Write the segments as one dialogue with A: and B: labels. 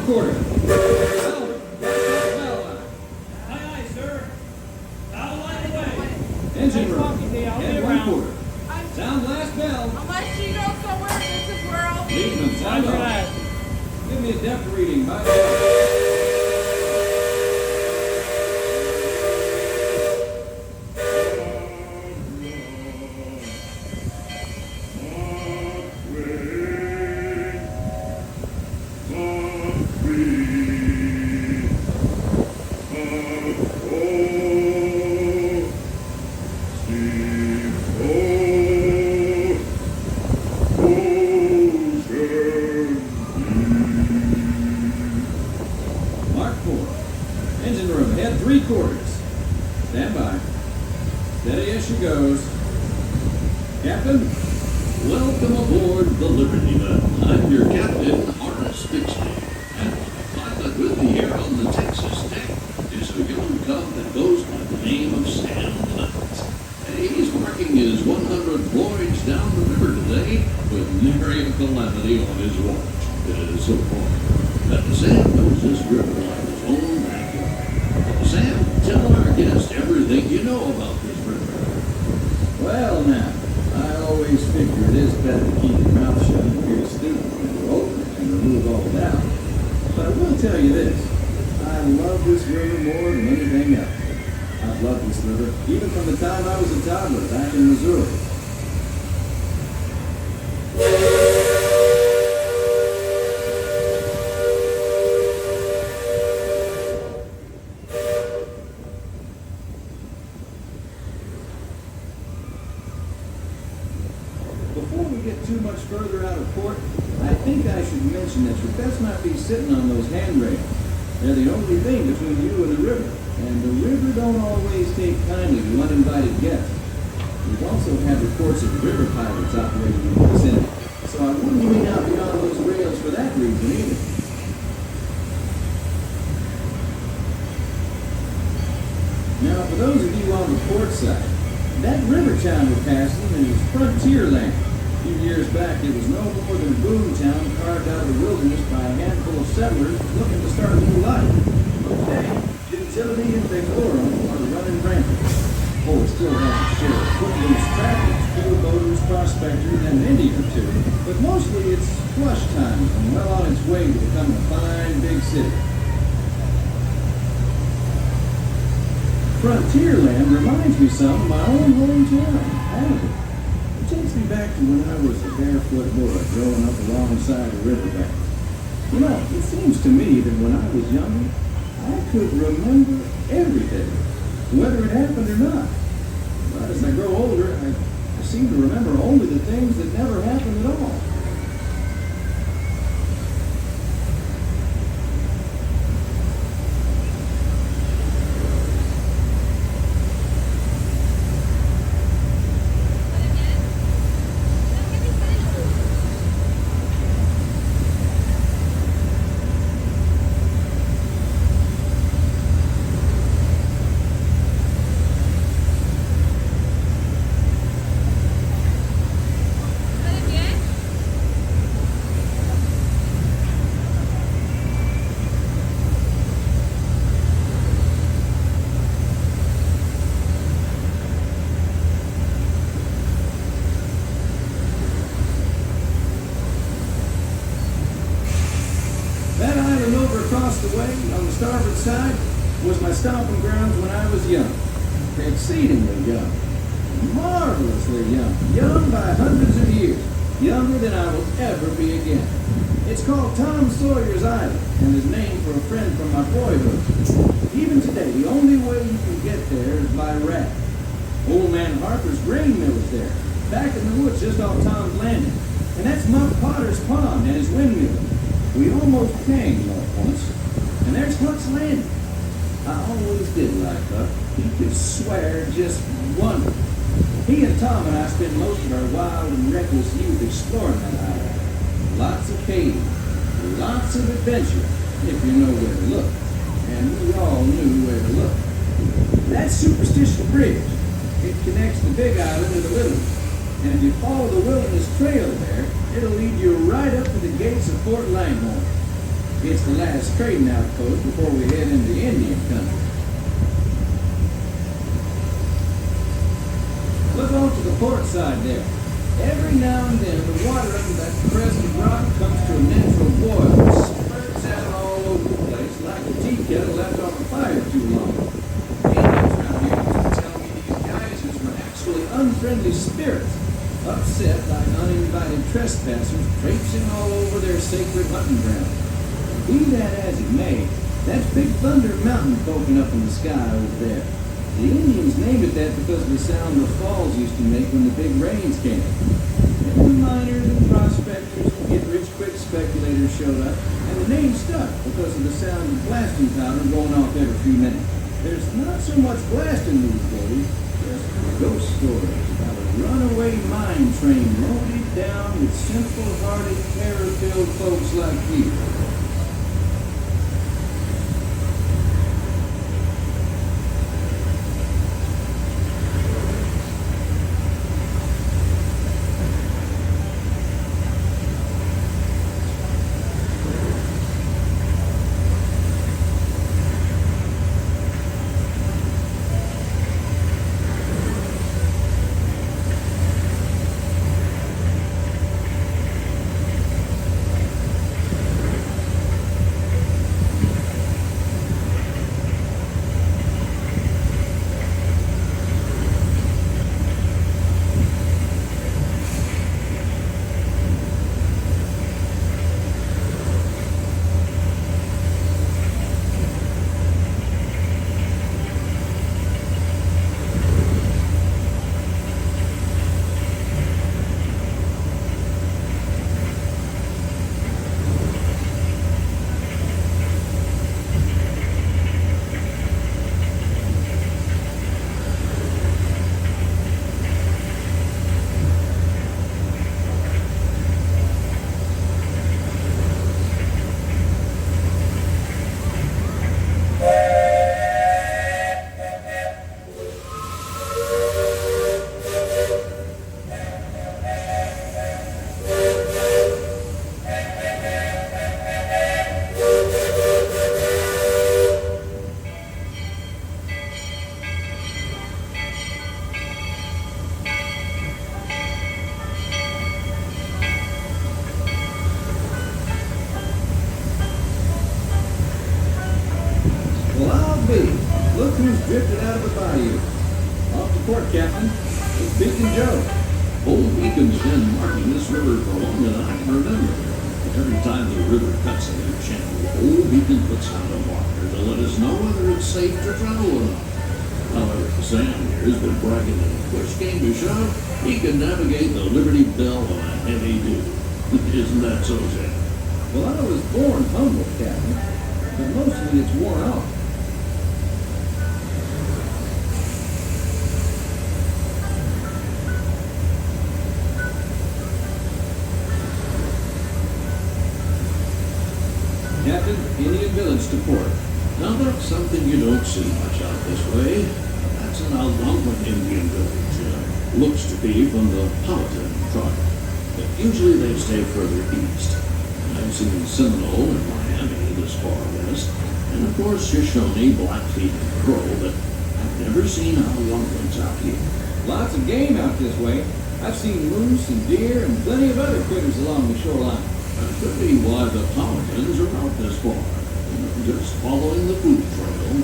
A: quarter.
B: Aye, aye, sir. Foul line away.
A: Engine room.
B: I'll be
A: Head 1
B: around.
A: quarter. Sound last bell.
C: Unless she goes somewhere in this world.
A: Leadman, sound
B: Roger
A: off.
B: that.
A: Give me a depth reading by bell. Mark 4. Engine room, head 3 quarters. Stand by. Steady as she goes. Captain?
D: Welcome aboard the Liberty Belle. I'm your captain, Horace Bixby, and pilot with me here on the Texas deck is a young cub that goes by the name of Sam Hunt. He's marking his 100 voyage down the river today with nary a calamity on his watch. So far. Sam knows this river like his own backyard. Sam, tell our guest everything you know about this river.
A: Well now, I always figure it is better to keep your mouth shut and appear stupid than to open it and remove all doubt. But I will tell you this, I love this river more than anything else. I've loved this river, even from the time I was a toddler back in Missouri. Before we get too much further out of port, I think I should mention that your best not be sitting on those handrails. They're the only thing between you and the river, and the river don't always take kindly to uninvited guests. We've also had reports of river pirates operating in the vicinity, so I warn you may not be on those rails for that reason either. Now, for those of you on the port side, that river town we're passing is frontier land. A few years back, it was no more than a boom town carved out of the wilderness by a handful of settlers looking to start a new life. Today, gentility and decorum are running rampant. Oh, it still has a share of footloose traffic, skilled boaters, prospectors, and an Indian or two, but mostly it's flush time and well on its way to becoming a fine big city. Frontierland reminds me some of my own hometown, Hannibal. It takes me back to when I was a barefoot boy growing up alongside the riverbank. You know, it seems to me that when I was younger, I could remember everything, whether it happened or not. But as I grow older, I seem to remember only the things that never happened at all. That island over across the way, on the starboard side, was my stomping grounds when I was young. Exceedingly young. Marvelously young. Young by hundreds of years. Younger than I will ever be again. It's called Tom Sawyer's Island, and is named for a friend from my boyhood. Even today, the only way you can get there is by raft. Old man Harper's grain mill is there, back in the woods just off Tom's Landing. And that's Muck Potter's pond and his windmill. We almost hanged Muck once. And there's Huck's Landing. I always did like Huck. He could swear just wonderful. He and Tom and I spent most of our wild and reckless youth exploring that island. Lots of caves, lots of adventure, if you know where to look. And we all knew where to look. That's Superstition Bridge. It connects the Big Island to the Wilderness. And if you follow the Wilderness Trail there, it'll lead you right up to the gates of Fort Langhorne. It's the last trading outpost before we head into Indian country. Look on to the port side there. Every now and then, the water under that crested rock comes to a natural boil and spurts out all over the place like a tea kettle left on a fire too long. The Indians around here used to tell me these geysers were actually unfriendly spirits, upset by uninvited trespassers traipsing all over their sacred hunting ground. Be that as it may, that's Big Thunder Mountain poking up in the sky over there. The Indians named it that because of the sound the falls used to make when the big rains came. And the miners and prospectors and get-rich-quick speculators showed up, and the name stuck because of the sound of blasting powder going off every few minutes. There's not so much blasting these days, just ghost stories about a runaway mine train loaded down with simple-hearted, terror-filled folks like you. Look who's drifted out of the bayou. Off the port, Captain. It's Beacon Joe.
D: Old Beacon's been marking this river for longer than I can remember. Every time the river cuts a new channel, Old Beacon puts out a marker to let us know whether it's safe to travel or not. However, Sam here has been bragging that if push came to shove, he can navigate the Liberty Belle on a heavy duty. Isn't that so, Sam?
A: Well, I was born humble, Captain, but mostly it's worn off. Captain, Indian Village to port.
D: Now that's something you don't see much out this way. That's an Algonquin Indian village. Looks to be from the Powhatan tribe. But usually they stay further east. I've seen Seminole and Miami this far west, and of course Shoshone, Blackfeet, and Crow, but I've never seen Algonquins out here.
A: Lots of game out this way. I've seen moose and deer and plenty of other critters along the shoreline.
D: That could be why the Powhatans are out this far. Just following the food trail.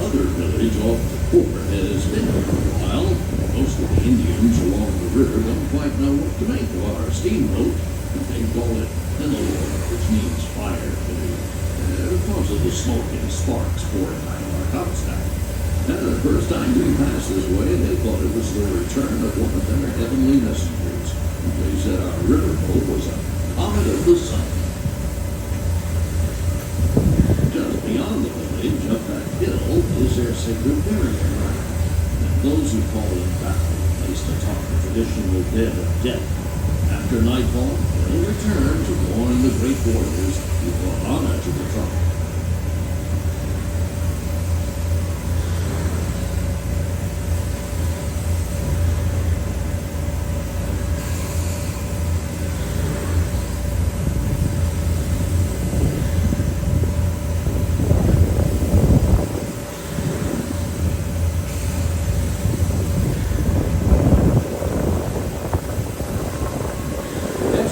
D: Other village off the port has been here for a while. Most of the Indians along the river don't quite know what to make of our steamboat. They call it paddlewheel, which means fire canoe, because of the smoke and sparks pouring out of our topstack. The first time we passed this way, they thought it was the return of one of their heavenly messengers. They said our riverboat was a comet of the sun. Just beyond the village, up that hill, is their sacred burial ground. And those who fall in battle place atop the traditional dead of death. After nightfall, they'll return to mourn the great warriors who brought honor to the tribe.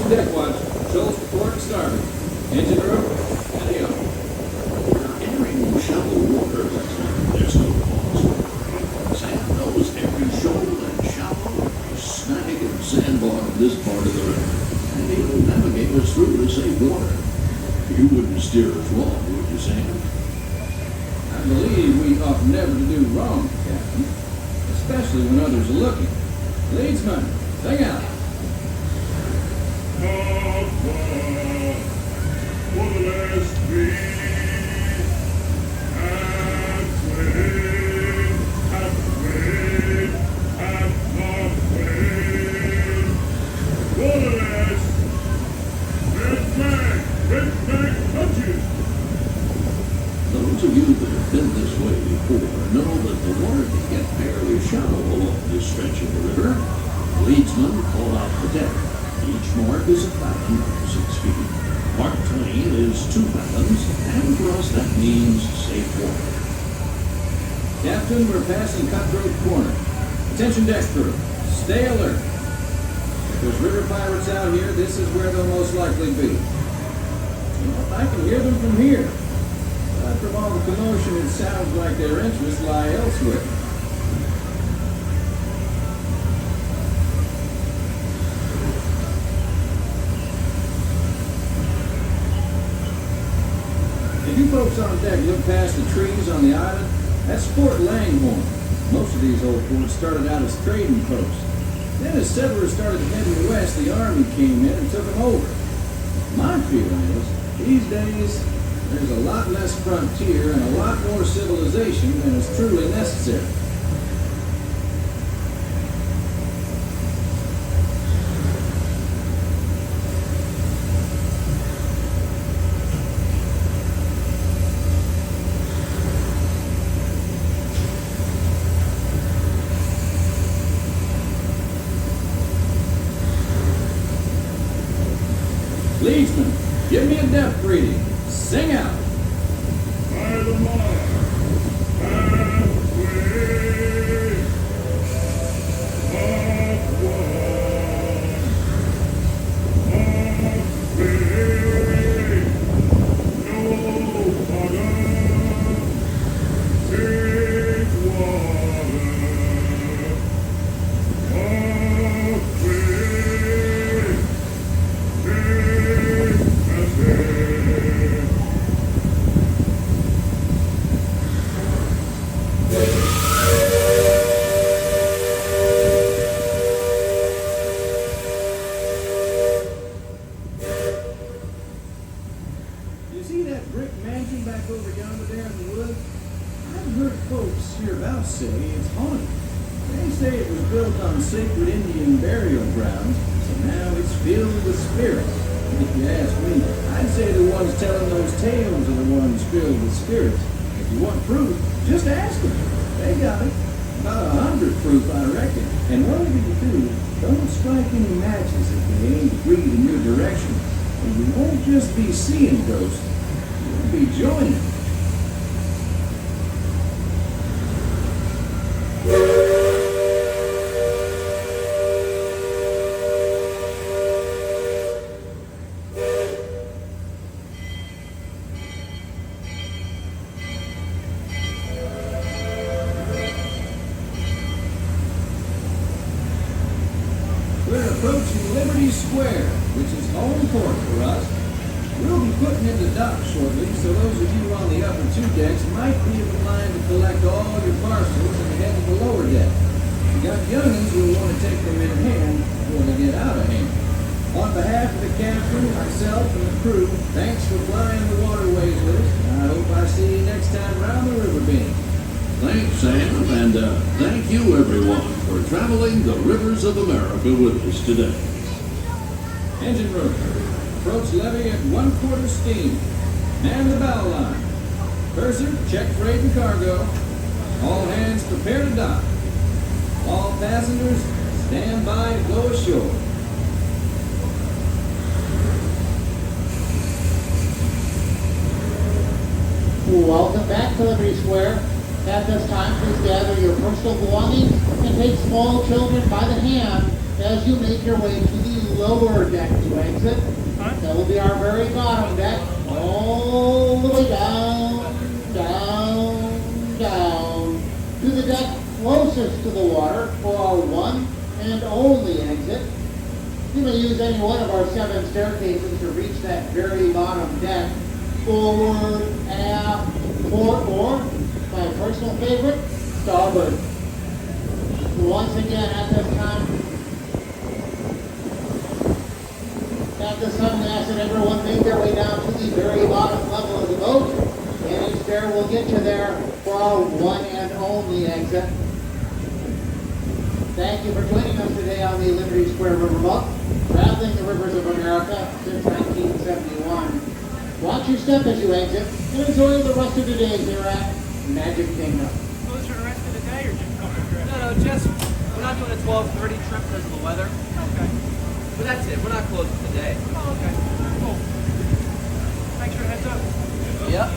A: Deck watch. Shoals to port and starboard. Engine room, and the other.
D: We're entering shallow water, that's why there's no cause for worry. Sam knows every shoal and shallow, every snag and sandbar in this part of the river, and he'll navigate us through to safe water. You wouldn't steer us wrong, would you, Sam?
A: I believe we ought never to do wrong, Captain. Especially when others are looking. Leadsman, sing out.
D: Those of you that have been this way before know that the water can get fairly shallow along this stretch of the river. Leadsman call out the deck. Each mark is a fathom, 6 feet. Mark 20 is 2 fathoms, and for us that means safe water.
A: Captain, we're passing Cutthroat Corner. Attention deck crew. Stay alert. If there's river pirates out here, this is where they'll most likely be. I can hear them from here. But from all the commotion, it sounds like their interests lie elsewhere. If you folks on deck look past the trees on the island, that's Fort Langhorne. Most of these old forts started out as trading posts. Then as settlers started heading west, the army came in and took them over. My feeling is, these days, there's a lot less frontier and a lot more civilization than is truly necessary. Leadsman, give me a depth reading. Sing out.
B: By the mark, halfway, half one, halfway, no other, take water, halfway, take passage.
A: You see that brick mansion back over yonder there in the woods? I've heard folks hereabouts say it's haunted. They say it was built on sacred Indian burial grounds, so now it's filled with spirits. If you ask me, I'd say the ones telling those tales are the ones filled with spirits. If you want proof, just ask them. They got it. About 100 proof, I reckon. And whatever you do, don't strike any matches if they aim to breathe in your direction. And you won't just be seeing ghosts, you'll be joining. Square, which is home court for us. We'll be putting into dock shortly, so those of you on the upper two decks might be of a mind to collect all your parcels and head to the lower deck. You got youngins who will want to take them in hand before they get out of hand. On behalf of the captain, myself, and the crew, thanks for flying the waterways with us. I hope I see you next time around the river bend.
D: Thanks, Sam, and thank you, everyone, for traveling the rivers of America with us today.
A: Engine room. Approach levee at 1/4 steam. Man the bow line. Purser, check freight and cargo. All hands prepare to dock. All passengers, stand by to go ashore.
E: Welcome back to Liberty Square. At this time, please gather your personal belongings and take small children by the hand as you make your way to the lower deck to exit. That will be our very bottom deck, all the way down, down, down, to the deck closest to the water for our one and only exit. You may use any one of our 7 staircases to reach that very bottom deck, forward, aft, port, or my personal favorite, starboard. Once again, at this time, we ask that everyone make their way down to the very bottom level of the boat, and each stair will get you there for our one and only exit. Thank you for joining us today on the Liberty Square Riverboat, traveling the rivers of America since 1971. Watch your step as you exit, and enjoy the rest of the day here at Magic Kingdom.
B: Close for the rest of the day or just coming trip? No, just, we're not doing a 12:30 trip because of the weather. Okay. But that's it, we're not closing today. Oh, okay. Cool. Thanks for the heads up. Yep.